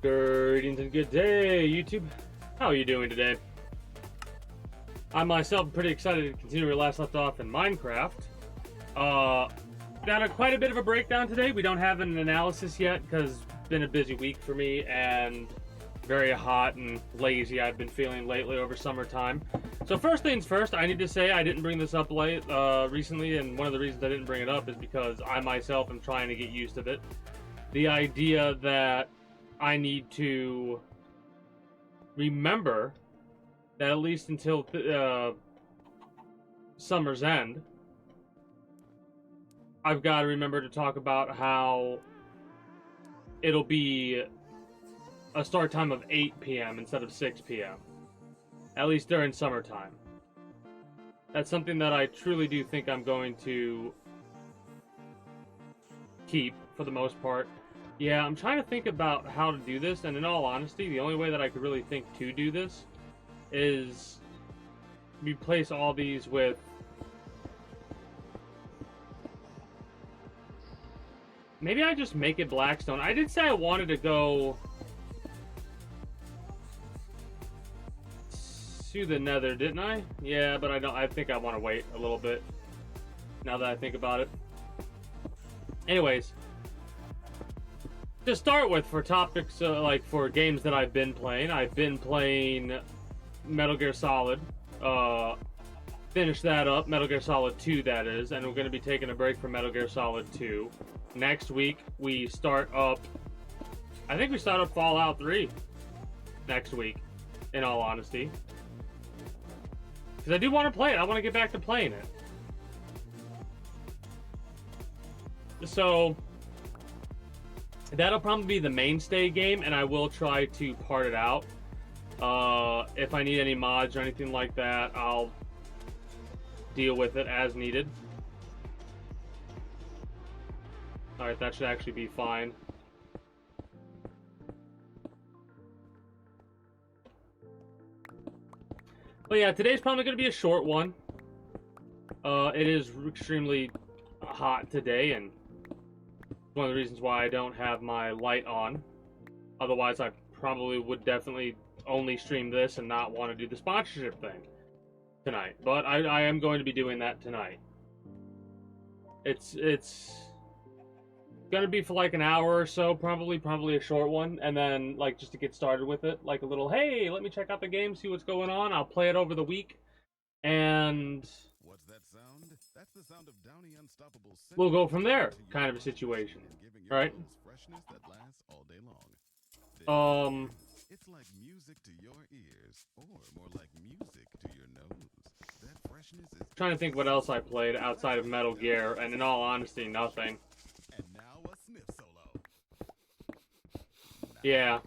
Greetings and good day, YouTube. How are you doing today? I myself am pretty excited to continue where we last left off in Minecraft. Got quite a bit of a breakdown today. We don't have an analysis yet because it's been a busy week for me and very hot and lazy I've been feeling lately over summertime. So first things first, I need to say I didn't bring this up recently, and one of the reasons I didn't bring it up is because I myself am trying to get used to it. The idea that I need to remember that at least until summer's end, I've got to remember to talk about how it'll be a start time of 8 p.m. instead of 6 p.m. At least during summertime. That's something that I truly do think I'm going to keep for the most part. Yeah, I'm trying to think about how to do this, and in all honesty, the only way that I could really think to do this is replace all these with maybe I just make it Blackstone. I did say I wanted to go to the Nether, didn't I? Yeah, but I think I want to wait a little bit now that I think about it. Anyways, to start with, for topics like for games that I've been playing Metal Gear Solid. Finish that up, Metal Gear Solid 2 that is, and we're going to be taking a break from Metal Gear Solid 2. Next week we start up, I think we start up Fallout 3 next week, in all honesty. Because I do want to play it, I want to get back to playing it. So that'll probably be the mainstay game, and I will try to part it out. If I need any mods or anything like that, I'll deal with it as needed. Alright, that should actually be fine. But yeah, today's probably going to be a short one. It is extremely hot today, and one of the reasons why I don't have my light on. Otherwise, I probably would definitely only stream this and not want to do the sponsorship thing tonight. But I am going to be doing that tonight. It's gonna be for like an hour or so, probably a short one, and then like just to get started with it, like a little, hey, let me check out the game, see what's going on. I'll play it over the week, and what's that sound? That's the sound of Downy Unstoppable. We'll go from there, kind of a situation, right? Freshness that lasts all day long. It's like music to your ears, or more like music to your nose. That freshness is trying to think what else I played outside of Metal Gear, and in all honesty, nothing. And now a sniff solo. Yeah.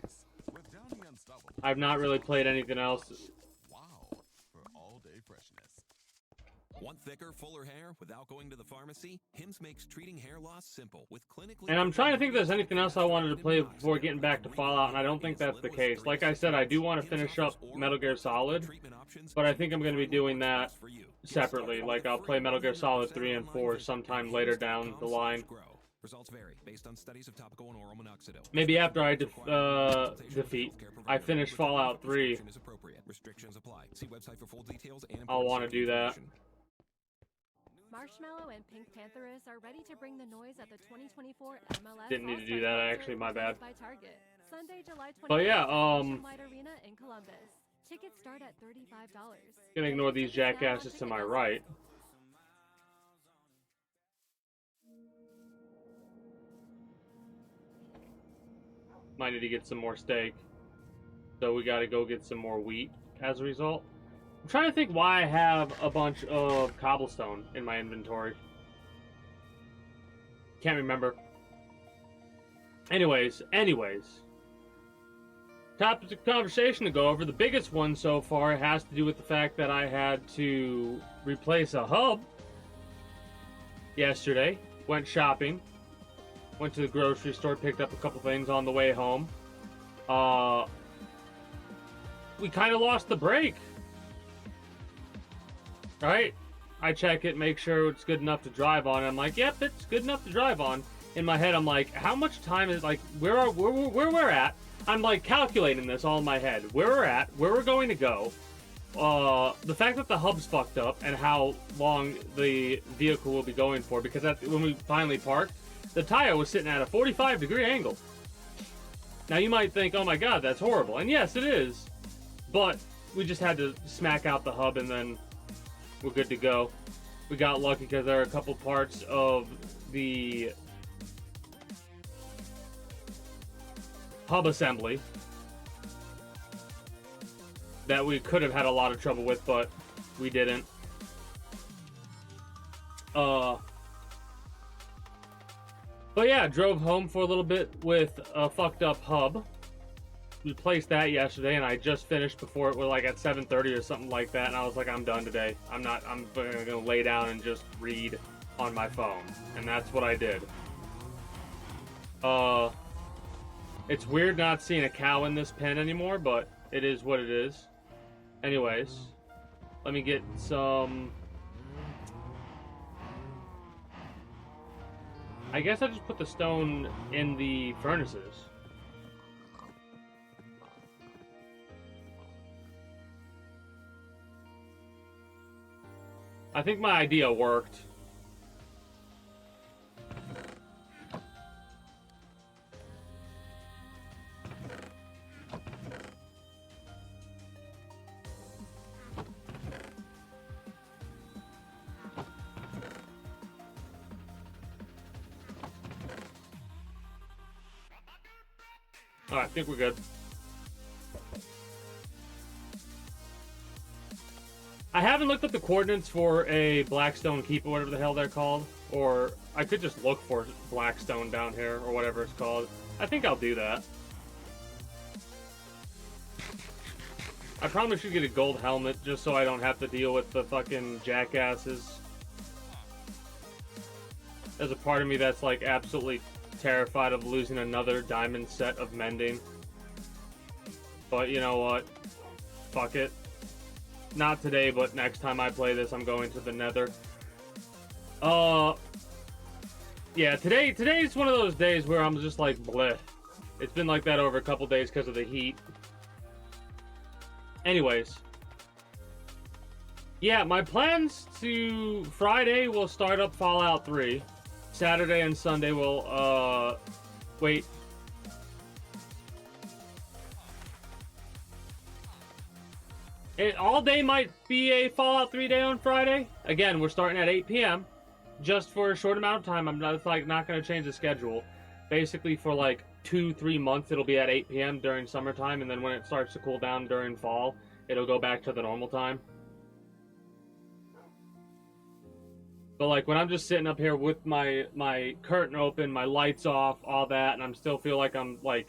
With Downy Unstoppable. I've not really played anything else. Wow, for all-day freshness. Want thicker, fuller hair without going to the pharmacy? Hims makes treating hair loss simple with clinically. And I'm trying to think if there's anything else I wanted to play before getting back to Fallout, and I don't think that's the case. Like I said, I do want to finish up Metal Gear Solid, but I think I'm going to be doing that separately. Like I'll play Metal Gear Solid 3 and 4 sometime later down the line. Results vary based on studies of topical and oral minoxidil. Maybe after I I finish Fallout 3, Restrictions apply. See website for full details and I'll want to do that. Marshmallow and Pink Pantheress are ready to bring the noise at the 2024 MLS. Didn't need to do that, actually, my bad. By Target. Sunday, July 25th, But yeah, Light Arena in Columbus. Tickets start at $35. Gonna ignore these jackasses to my right. Might need to get some more steak. So we gotta go get some more wheat as a result. I'm trying to think why I have a bunch of cobblestone in my inventory. Can't remember. Anyways. Topic of conversation to go over. The biggest one so far has to do with the fact that I had to replace a hub yesterday. Went shopping. Went to the grocery store, picked up a couple things on the way home. We kind of lost the brake. Right? I check it, make sure it's good enough to drive on. I'm like, yep, it's good enough to drive on. In my head, I'm like, how much time is, like, where we're at, I'm like calculating this all in my head. Where we're at, where we're going to go, the fact that the hub's fucked up, and how long the vehicle will be going for. Because when we finally parked, the tire was sitting at a 45-degree angle. Now you might think, oh my god, that's horrible. And yes, it is. But we just had to smack out the hub and then we're good to go. We got lucky because there are a couple parts of the hub assembly that we could have had a lot of trouble with, but we didn't. But yeah, drove home for a little bit with a fucked up hub. Replaced that yesterday, and I just finished before it was like at 7:30 or something like that, and I was like, I'm done today. I'm gonna lay down and just read on my phone. And that's what I did. It's weird not seeing a cow in this pen anymore, but it is what it is. Anyways, let me get some... I guess I just put the stone in the furnaces. I think my idea worked. Alright, I think we're good. I haven't looked up the coordinates for a Blackstone Keep or whatever the hell they're called. Or I could just look for Blackstone down here or whatever it's called. I think I'll do that. I probably should get a gold helmet just so I don't have to deal with the fucking jackasses. There's a part of me that's like absolutely terrified of losing another diamond set of mending. But you know what? Fuck it. Not today, but next time I play this, I'm going to the nether. Yeah, today's one of those days where I'm just like, bleh. It's been like that over a couple days because of the heat. Anyways. Yeah, my plans to... Friday, we'll start up Fallout 3. Saturday and Sunday, we'll, wait. All day might be a Fallout 3 day on Friday. Again, we're starting at 8 p.m. just for a short amount of time. I'm not going to change the schedule. Basically, for like 2-3 months, it'll be at 8 p.m. during summertime, and then when it starts to cool down during fall, it'll go back to the normal time. But like when I'm just sitting up here with my curtain open, my lights off, all that, and I'm still feel like I'm like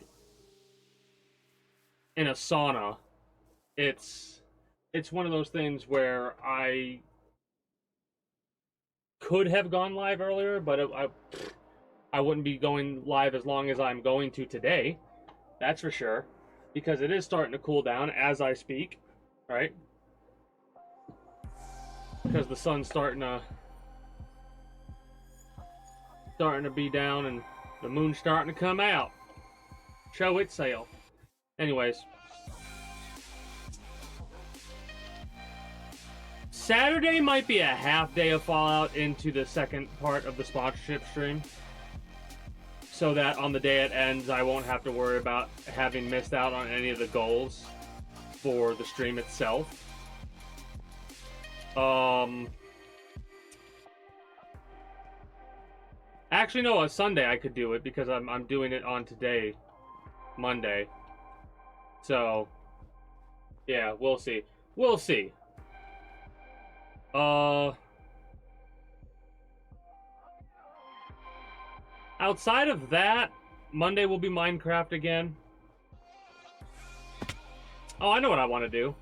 in a sauna. It's one of those things where I could have gone live earlier, but I wouldn't be going live as long as I'm going to today. That's for sure. Because it is starting to cool down as I speak, right? Because the sun's starting to be down and the moon's starting to come out. Show itself. Anyways. Saturday might be a half day of Fallout into the second part of the sponsorship stream. So that on the day it ends, I won't have to worry about having missed out on any of the goals for the stream itself. Actually, no, on Sunday I could do it because I'm doing it on today, Monday. So, yeah, we'll see. We'll see. Outside of that, Monday will be Minecraft again. Oh, I know what I want to do.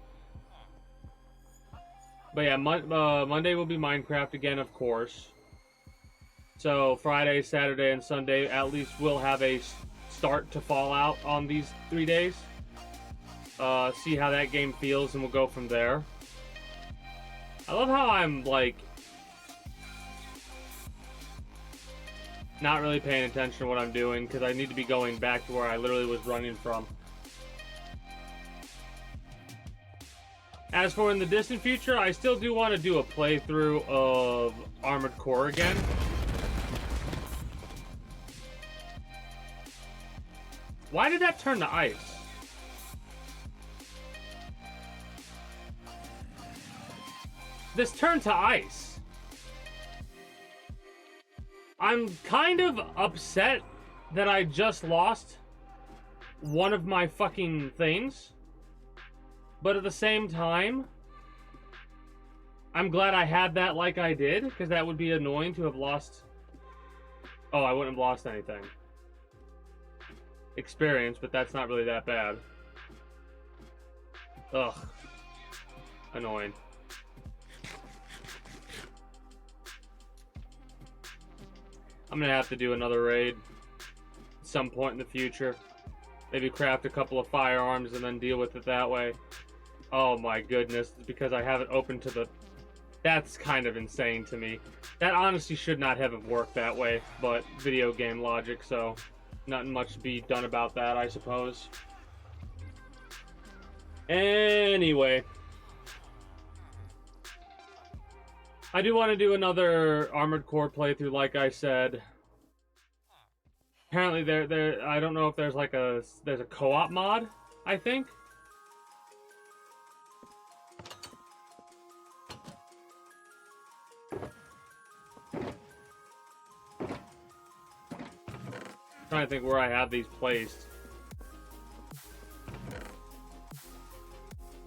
But yeah, Monday will be Minecraft again, of course. So Friday, Saturday, and Sunday, at least we'll have a start to Fallout on these 3 days. See how that game feels, and we'll go from there. I love how I'm, like, not really paying attention to what I'm doing, because I need to be going back to where I literally was running from. As for in the distant future, I still do want to do a playthrough of Armored Core again. Why did that turn to ice? This turned to ice. I'm kind of upset that I just lost one of my fucking things. But at the same time, I'm glad I had that like I did, because that would be annoying to have lost... Oh, I wouldn't have lost anything. Experience, but that's not really that bad. Ugh. Annoying. I'm gonna have to do another raid at some point in the future. Maybe craft a couple of firearms and then deal with it that way. Oh my goodness, it's because I haven't opened to the... That's kind of insane to me. That honestly should not have worked that way, but video game logic, so nothing much to be done about that, I suppose. Anyway. I do want to do another Armored Core playthrough, like I said. Apparently there I don't know if there's like there's a co-op mod, I think. Trying to think where I have these placed.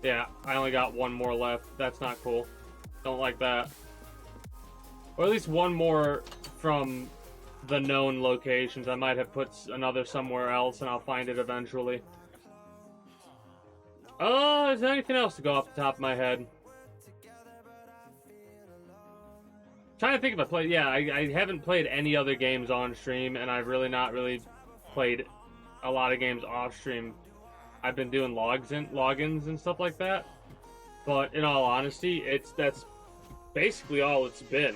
Yeah, I only got one more left. That's not cool. Don't like that. Or at least one more from the known locations. I might have put another somewhere else and I'll find it eventually. Oh, is there anything else to go off the top of my head? Trying to think if I played... Yeah, I haven't played any other games on stream, and I've really not played a lot of games off stream. I've been doing logins and stuff like that. But in all honesty, that's basically all it's been.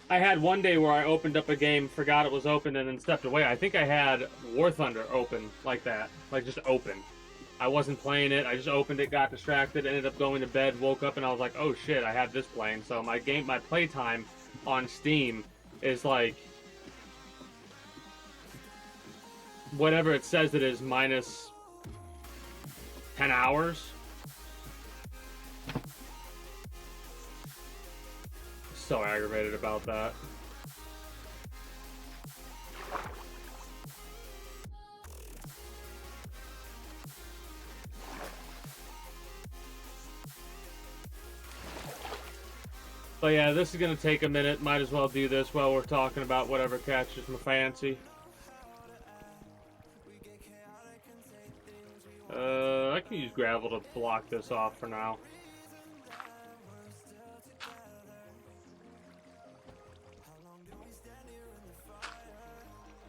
I had one day where I opened up a game, forgot it was open, and then stepped away. I think I had War Thunder open like that. Like, just open. I wasn't playing it, I just opened it, got distracted, ended up going to bed, woke up, and I was like, oh shit, I have this playing. So my playtime on Steam is like... whatever it says it is, minus 10 hours. So aggravated about that. But yeah, this is gonna take a minute. Might as well do this while we're talking about whatever catches my fancy. I can use gravel to block this off for now.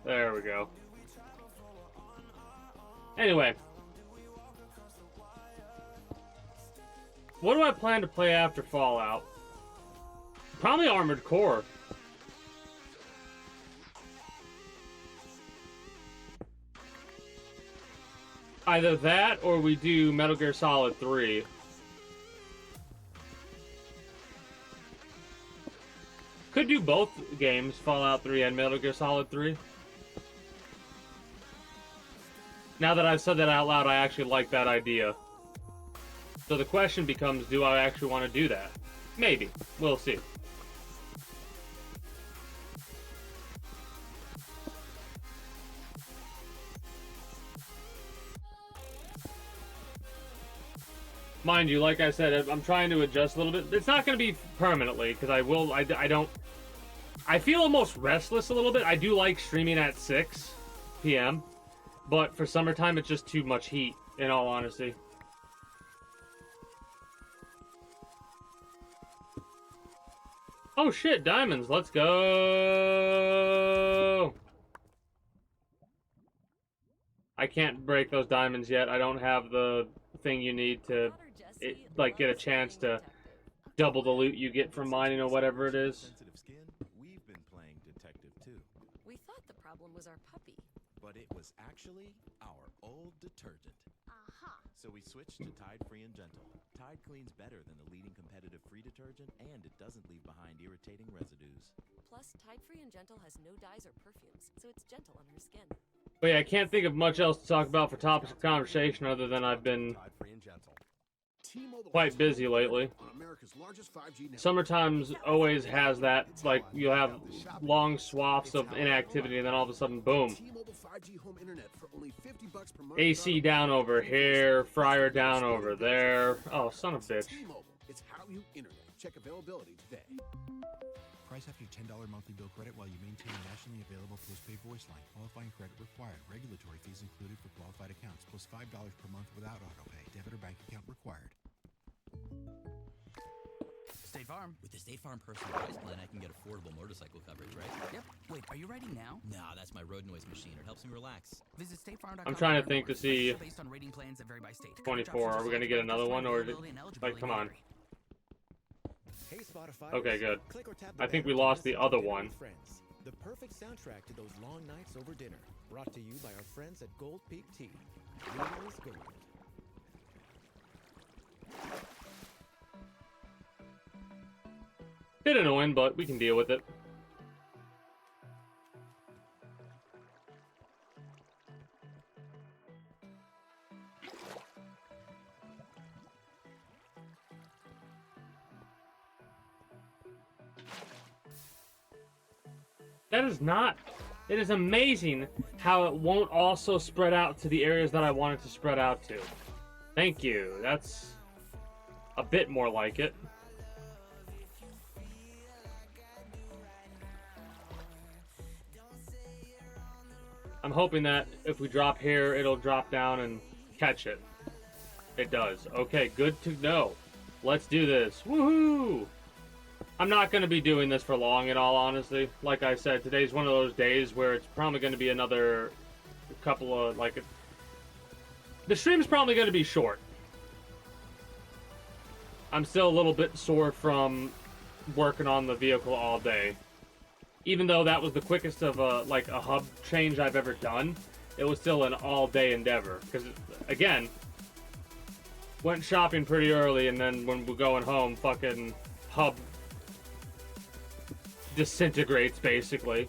There we go. Anyway. What do I plan to play after Fallout? Probably Armored Core. Either that or we do Metal Gear Solid 3. Could do both games, Fallout 3 and Metal Gear Solid 3. Now that I've said that out loud, I actually like that idea. So the question becomes, do I actually want to do that? Maybe. We'll see. Mind you, like I said, I'm trying to adjust a little bit. It's not going to be permanently, because I feel almost restless a little bit. I do like streaming at 6 p.m., but for summertime, it's just too much heat, in all honesty. Oh shit, diamonds, let's go! I can't break those diamonds yet. I don't have the thing you need to get a chance to double the loot you get from mining or whatever it is. Sensitive skin, we've been playing detective too. We thought the problem was our puppy. But it was actually our old detergent. So we switched to Tide Free and Gentle. Tide cleans better than the leading competitive free detergent, and it doesn't leave behind irritating residues. Plus, Tide Free and Gentle has no dyes or perfumes, so it's gentle on your skin. But yeah, I can't think of much else to talk about for topics of conversation other than I've been quite busy lately. Summertime's always has that, like, you have long swaths of inactivity and then all of a sudden, boom. AC down over here, fryer down over there. Oh, son of a bitch. It's how you internet. Check availability today. Price after $10 monthly bill credit while you maintain a nationally available postpaid voice line. Qualifying credit required. Regulatory fees included for qualified accounts, plus $5 per month without autopay. Debit or bank account required. State Farm. With the State Farm personal price plan, I can get affordable motorcycle coverage, right? Yep. Wait, are you writing now? Nah, that's my road noise machine. It helps me relax. Visit statefarm.com. I'm trying to think to see. Based on rating plans that vary by state. 24. Are we going to get another one, or like, come on? Hey, Spotify. Okay, good. Click or tap I think we lost the other Dinner one. with Friends. The perfect soundtrack to those long nights over dinner. Brought to you by our friends at Gold Peak Tea. Real is gold. Bit annoying, but we can deal with it. That is not... It is amazing how it won't also spread out to the areas that I want it to spread out to. Thank you. That's a bit more like it. I'm hoping that if we drop here, it'll drop down and catch it. It does. Okay, good to know. Let's do this. Woohoo! I'm not going to be doing this for long, in all honesty. Like I said, today's one of those days where it's probably going to be another couple of, like... The stream's probably going to be short. I'm still a little bit sore from working on the vehicle all day. Even though that was the quickest of a hub change I've ever done, it was still an all-day endeavor. Because, again, went shopping pretty early, and then when we're going home, fucking hub disintegrates, basically.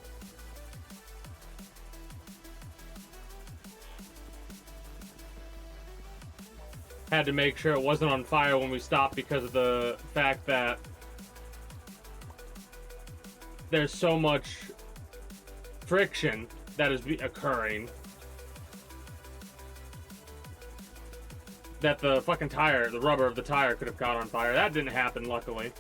Had to make sure it wasn't on fire when we stopped because of the fact that there's so much friction that is occurring that the fucking tire, the rubber of the tire could have caught on fire. That didn't happen, luckily.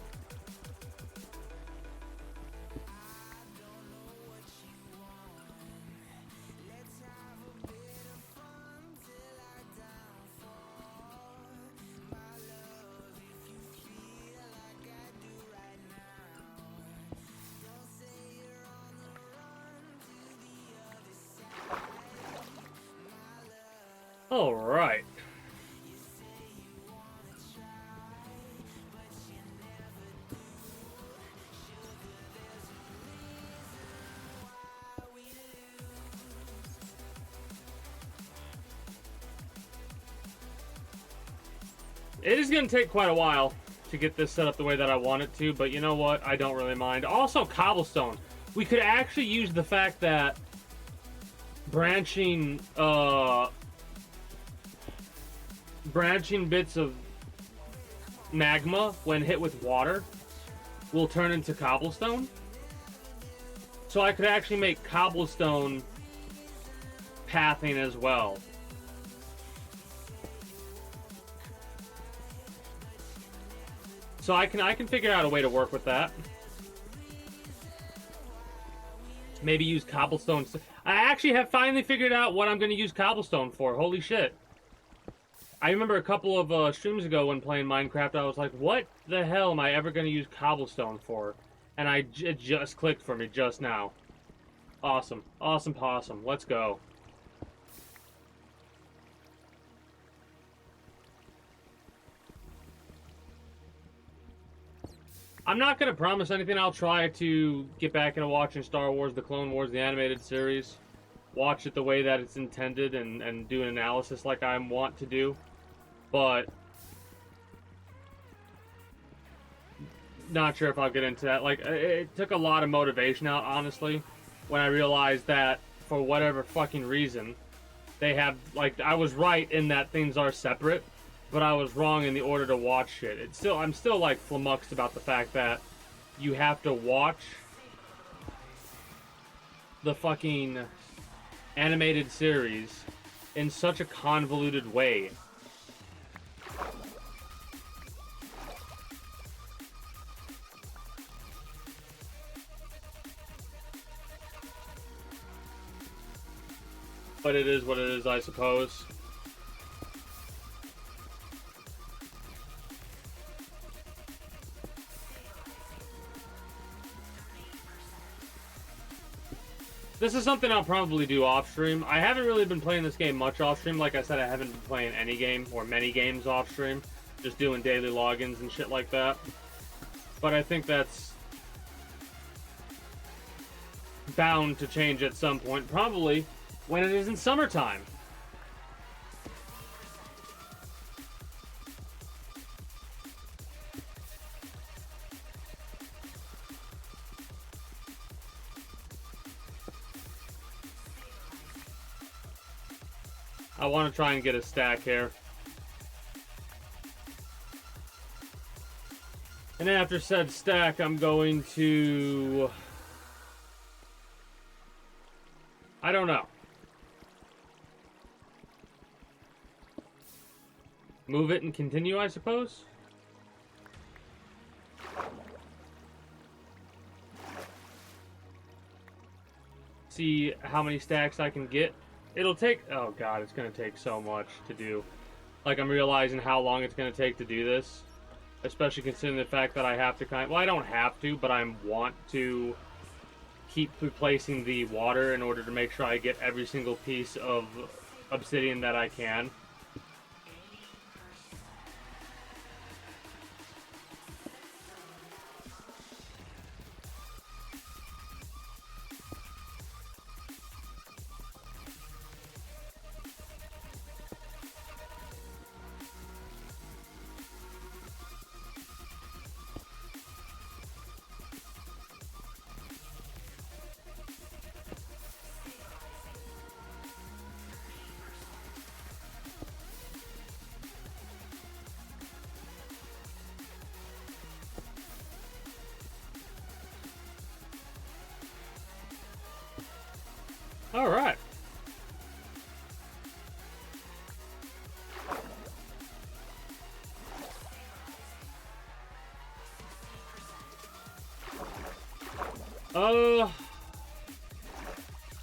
All right. It is going to take quite a while to get this set up the way that I want it to, but you know what? I don't really mind. Also, cobblestone. We could actually use the fact that branching bits of magma when hit with water will turn into cobblestone. So I could actually make cobblestone pathing as well. So I can figure out a way to work with that. Maybe use cobblestone. I actually have finally figured out what I'm going to use cobblestone for. Holy shit. I remember a couple of streams ago when playing Minecraft, I was like, what the hell am I ever going to use cobblestone for? And it just clicked for me just now. Awesome. Awesome possum. Let's go. I'm not going to promise anything. I'll try to get back into watching Star Wars, The Clone Wars, the animated series. watch it the way that it's intended and do an analysis like I want to do. But not sure if I'll get into that. Like, it took a lot of motivation out, honestly, when I realized that for whatever fucking reason, they have, like, I was right in that things are separate, but I was wrong in the order to watch shit. I'm still like flummoxed about the fact that you have to watch the fucking animated series in such a convoluted way. But it is what it is, I suppose. This is something I'll probably do off stream. I haven't really been playing this game much off stream. Like I said, I haven't been playing any game or many games off stream. Just doing daily logins and shit like that. But I think that's bound to change at some point. Probably when it is in summertime. I want to try and get a stack here. And then after said stack, I'm going to... I don't know. Move it and continue, I suppose? See how many stacks I can get. It'll take... Oh god, it's going to take so much to do. Like, I'm realizing how long it's going to take to do this. Especially considering the fact that I have to kind of... Well, I don't have to, but I want to keep replacing the water in order to make sure I get every single piece of obsidian that I can. Alright.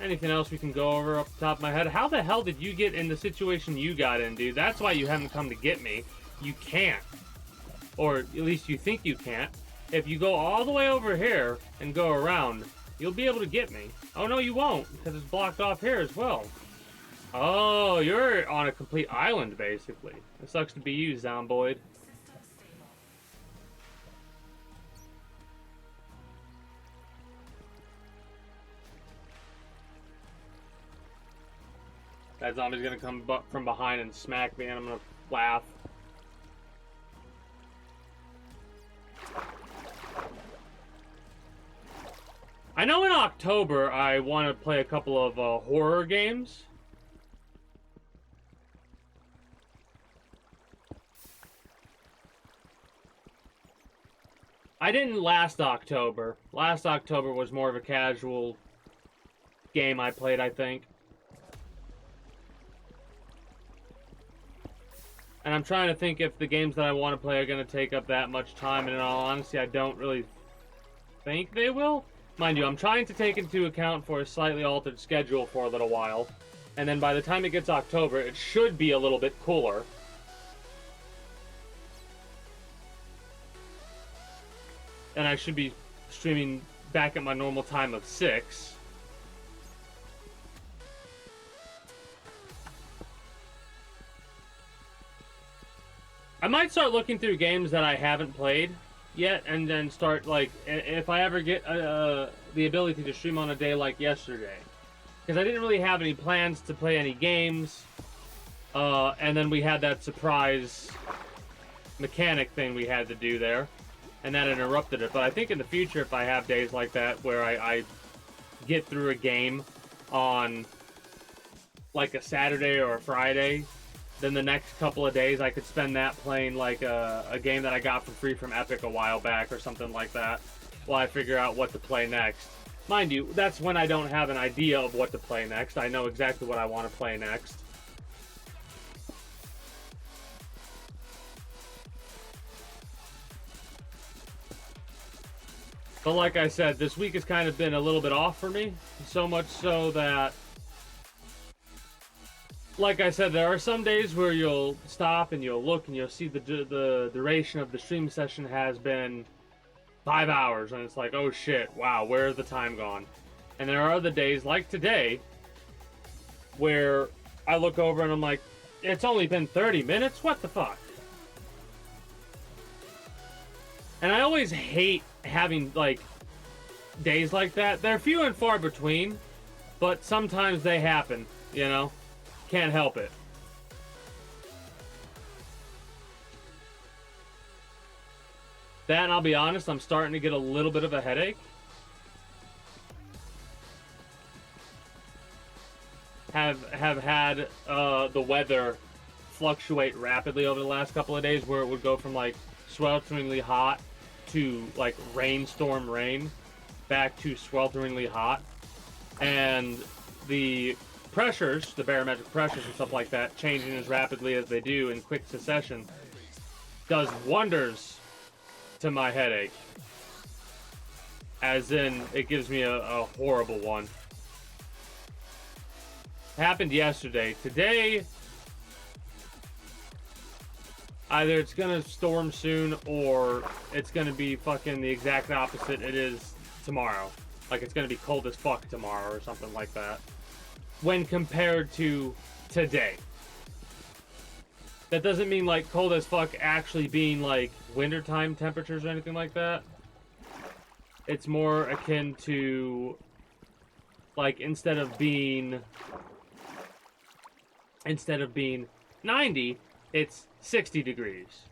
Anything else we can go over off the top of my head? How the hell did you get in the situation you got in, dude? That's why you haven't come to get me. You can't. Or at least you think you can't. If you go all the way over here and go around, you'll be able to get me. Oh, no, you won't, because it's blocked off here as well. Oh, you're on a complete island, basically. It sucks to be you, Zomboid. That zombie's gonna come from behind and smack me, and I'm gonna laugh. I know in October I want to play a couple of horror games. I didn't last October. Last October was more of a casual game I played, I think. And I'm trying to think if the games that I want to play are going to take up that much time, and in all honesty, I don't really think they will. Mind you, I'm trying to take into account for a slightly altered schedule for a little while. And then by the time it gets October, it should be a little bit cooler. And I should be streaming back at my normal time of 6. I might start looking through games that I haven't played yet, and then start, like, if I ever get the ability to stream on a day like yesterday, because I didn't really have any plans to play any games. And then we had that surprise mechanic thing we had to do there, and that interrupted it. But I think in the future, if I have days like that where I get through a game on like a Saturday or a Friday, then the next couple of days I could spend that playing like a game that I got for free from Epic a while back or something like that, while I figure out what to play next. Mind you, that's when I don't have an idea of what to play next. I know exactly what I want to play next. But like I said, this week has kind of been a little bit off for me. So much so that, like I said, there are some days where you'll stop and you'll look and you'll see the duration of the stream session has been 5 hours. And it's like, oh shit, wow, where's the time gone? And there are other days, like today, where I look over and I'm like, it's only been 30 minutes? What the fuck? And I always hate having, like, days like that. They're few and far between, but sometimes they happen, you know? Can't help it. That, and I'll be honest, I'm starting to get a little bit of a headache. Have had the weather fluctuate rapidly over the last couple of days, where it would go from, like, swelteringly hot to like rainstorm rain back to swelteringly hot, and the pressures, the barometric pressures and stuff like that, changing as rapidly as they do in quick succession, does wonders to my headache. As in, it gives me a horrible one. Happened yesterday. Today, either it's gonna storm soon, or it's gonna be fucking the exact opposite it is tomorrow. Like, it's gonna be cold as fuck tomorrow or something like that, when compared to today. That doesn't mean like cold as fuck actually being like wintertime temperatures or anything like that. It's more akin to, like, instead of being 90, it's 60 degrees.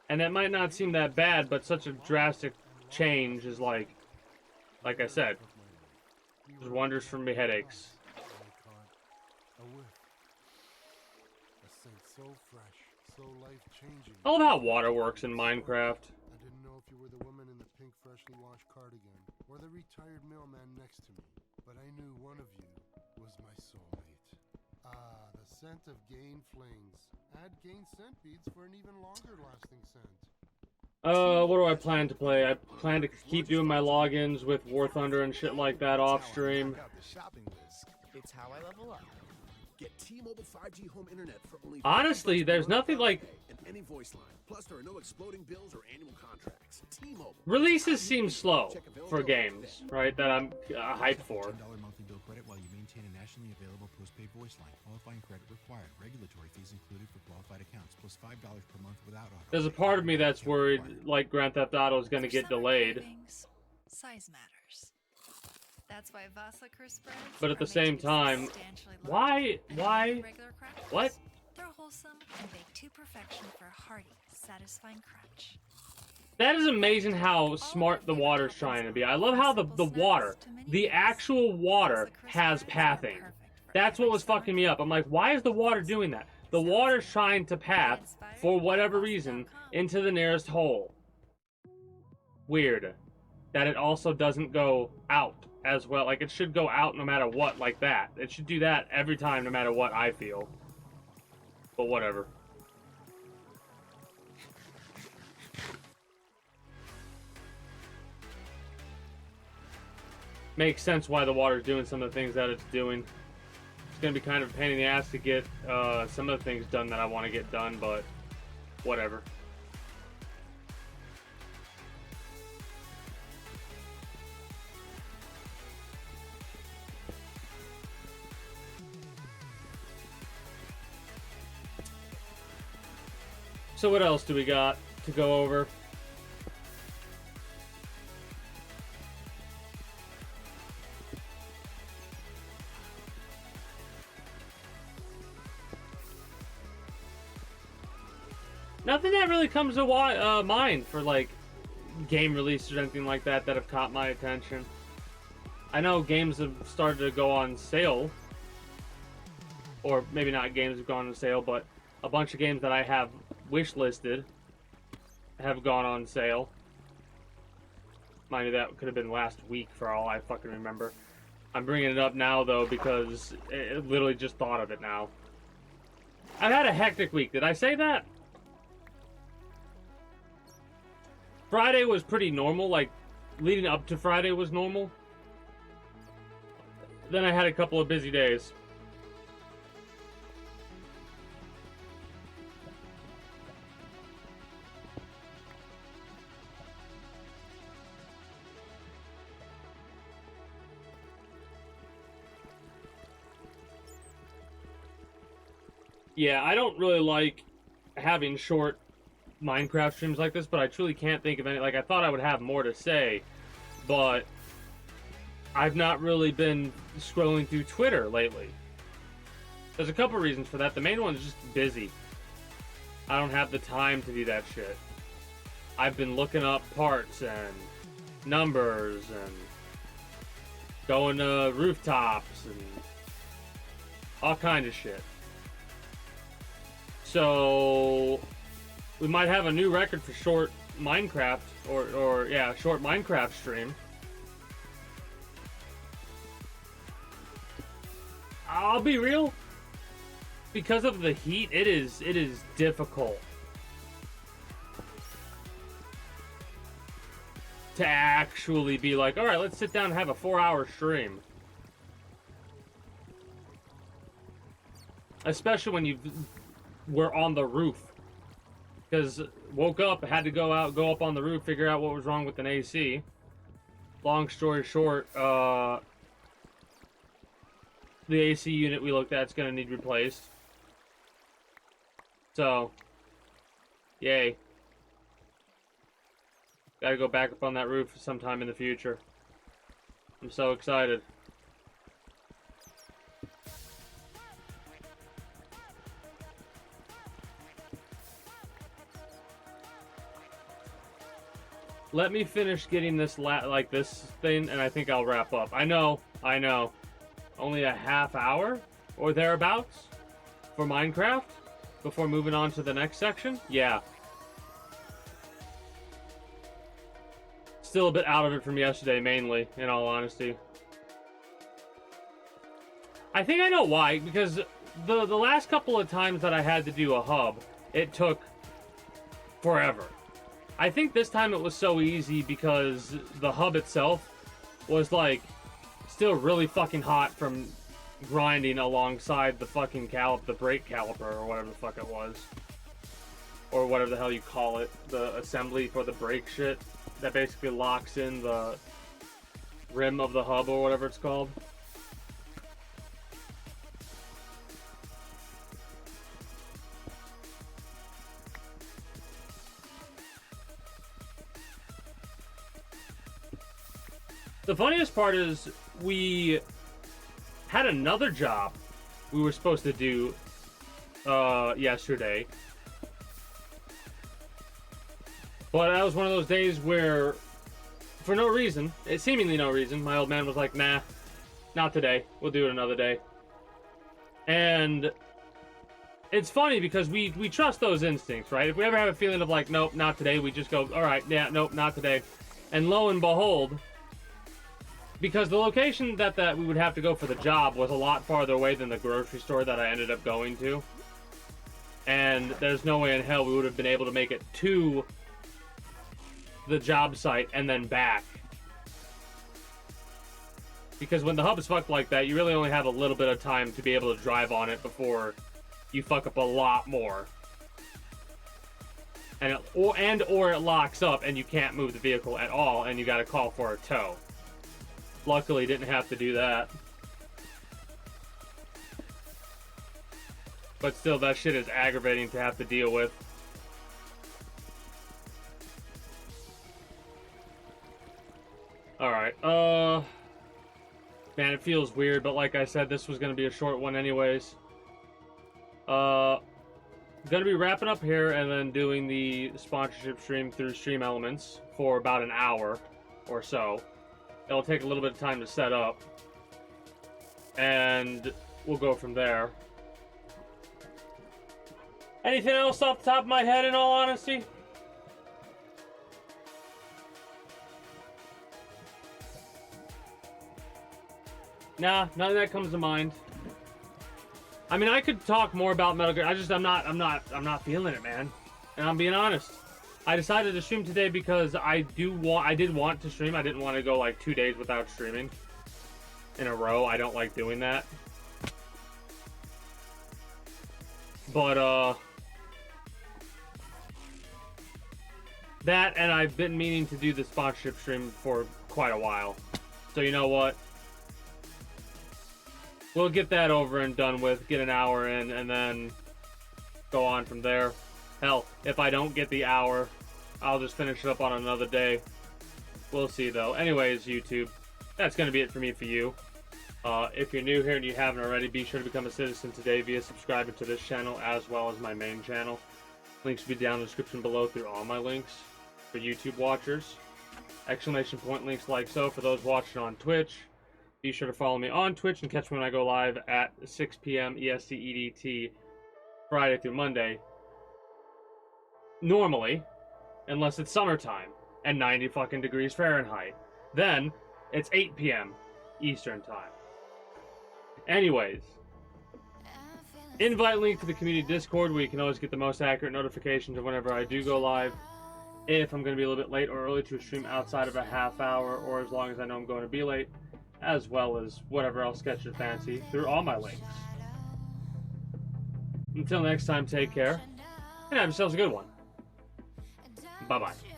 And that might not seem that bad, but such a drastic change is like I said, does wonders for me headaches. I love how water works in Minecraft. I didn't know if you were the woman in the pink freshly washed cardigan or the retired mailman next to me, but I knew one of you was my soulmate. Ah, the scent of Gain flings. Add Gain scent beads for an even longer lasting scent. What do I plan to play? I plan to keep doing my logins with War Thunder and shit like that off stream. It's how I level up. Get T-Mobile 5G home internet for only Honestly, there's nothing like and any voice line. Plus, there are no exploding bills or annual contracts. T-Mobile. releases seem slow for games, right? That I'm hyped for. $10 monthly bill credit while you maintain a nationally available postpaid voice line. Qualifying credit required. Regulatory fees included for qualified accounts, plus $5 per month without auto. There's a part of me that's worried, like, Grand Theft Auto is going to get delayed. Size matters. That's why Vasa Crisp breads But at the are same made to be time, substantially why? larger than regular crackers. What? They're wholesome and baked to perfection for a hearty, satisfying crunch. That is amazing how smart the water's trying to be. I love how the water, the actual water, has pathing. That's what was fucking me up. I'm like, why is the water doing that? The water's trying to path, for whatever reason, into the nearest hole. Weird. That it also doesn't go out as well. Like, it should go out no matter what, like that. It should do that every time, no matter what I feel. But whatever. Makes sense why the water's doing some of the things that it's doing. It's going to be kind of a pain in the ass to get some of the things done that I want to get done, but whatever. So what else do we got to go over? Nothing that really comes to mind for like game releases or anything like that that have caught my attention. I know games have started to go on sale, or maybe not games have gone on sale, but a bunch of games that I have wish listed have gone on sale. Mind you, that could have been last week for all I fucking remember. I'm bringing it up now though because it literally just thought of it now. I've had a hectic week. Did I say that? Friday was pretty normal, like leading up to Friday was normal. Then I had a couple of busy days. Yeah, I don't really like having short Minecraft streams like this, but I truly can't think of any. Like, I thought I would have more to say, but I've not really been scrolling through Twitter lately. There's a couple reasons for that. The main one is just busy. I don't have the time to do that shit. I've been looking up parts and numbers and going to rooftops and all kind of shit. So we might have a new record for short Minecraft or yeah, short Minecraft stream. I'll be real. Because of the heat, it is difficult to actually be like, all right, let's sit down and have a 4-hour stream. Especially when you were on the roof. Because woke up, had to go up on the roof, figure out what was wrong with an AC. Long story short, the AC unit we looked at is going to need replaced. So, yay. Gotta go back up on that roof sometime in the future. I'm so excited. Let me finish getting this this thing, and I think I'll wrap up. I know. Only a half hour or thereabouts for Minecraft before moving on to the next section. Yeah. Still a bit out of it from yesterday, mainly, in all honesty. I think I know why, because the last couple of times that I had to do a hub, it took forever. I think this time it was so easy because the hub itself was like still really fucking hot from grinding alongside the fucking the brake caliper or whatever the fuck it was, or whatever the hell you call it, the assembly for the brake shit that basically locks in the rim of the hub or whatever it's called. The funniest part is we had another job we were supposed to do yesterday. But that was one of those days where, for no reason, seemingly no reason, my old man was like, nah, not today. We'll do it another day. And it's funny because we trust those instincts, right? If we ever have a feeling of like, nope, not today, we just go, all right, yeah, nope, not today. And lo and behold, because the location that we would have to go for the job was a lot farther away than the grocery store that I ended up going to. And there's no way in hell we would have been able to make it to the job site and then back. Because when the hub is fucked like that, you really only have a little bit of time to be able to drive on it before you fuck up a lot more. And or it locks up and you can't move the vehicle at all and you gotta call for a tow. Luckily, didn't have to do that. But still, that shit is aggravating to have to deal with. Alright, man, it feels weird, but like I said, this was gonna be a short one anyways. gonna be wrapping up here and then doing the sponsorship stream through Stream Elements for about an hour or so. It'll take a little bit of time to set up, and we'll go from there. Anything else off the top of my head, in all honesty? Nah, nothing that comes to mind. I mean, I could talk more about Metal Gear. I'm not feeling it, man. And I'm being honest. I decided to stream today because I did want to stream. I didn't want to go like 2 days without streaming in a row. I don't like doing that. But that, and I've been meaning to do the sponsorship stream for quite a while. So you know what? We'll get that over and done with, get an hour in, and then go on from there. Hell, if I don't get the hour, I'll just finish it up on another day. We'll see, though. Anyways, YouTube, that's going to be it for me for you. If you're new here and you haven't already, be sure to become a citizen today via subscribing to this channel as well as my main channel. Links will be down in the description below through all my links for YouTube watchers. Exclamation point links like so for those watching on Twitch. Be sure to follow me on Twitch and catch me when I go live at 6 p.m. EST EDT Friday through Monday. Normally, unless it's summertime and 90 fucking degrees Fahrenheit. Then, it's 8 p.m. Eastern time. Anyways, invite link to the community Discord where you can always get the most accurate notifications of whenever I do go live. If I'm going to be a little bit late or early to a stream outside of a half hour, or as long as I know I'm going to be late, as well as whatever else catches your fancy through all my links. Until next time, take care, and have yourselves a good one. Bye-bye.